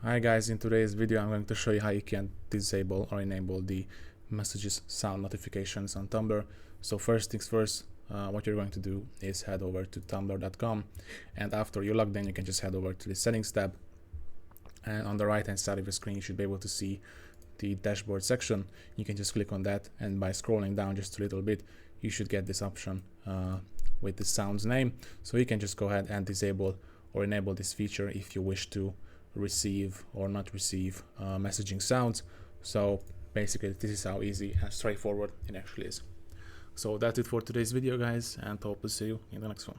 Hi guys, in today's video I'm going to show you how you can disable or enable the messages sound notifications on Tumblr. So first things first, what you're going to do is head over to tumblr.com, and after you're logged in you can just head over to the settings tab, and on the right hand side of the screen you should be able to see the dashboard section. You can just click on that, and by scrolling down just a little bit you should get this option with the sounds name. So you can just go ahead and disable or enable this feature if you wish to receive or not receive messaging sounds. So basically this is how easy and straightforward it actually is. So that's it for today's video guys, and hope to see you in the next one.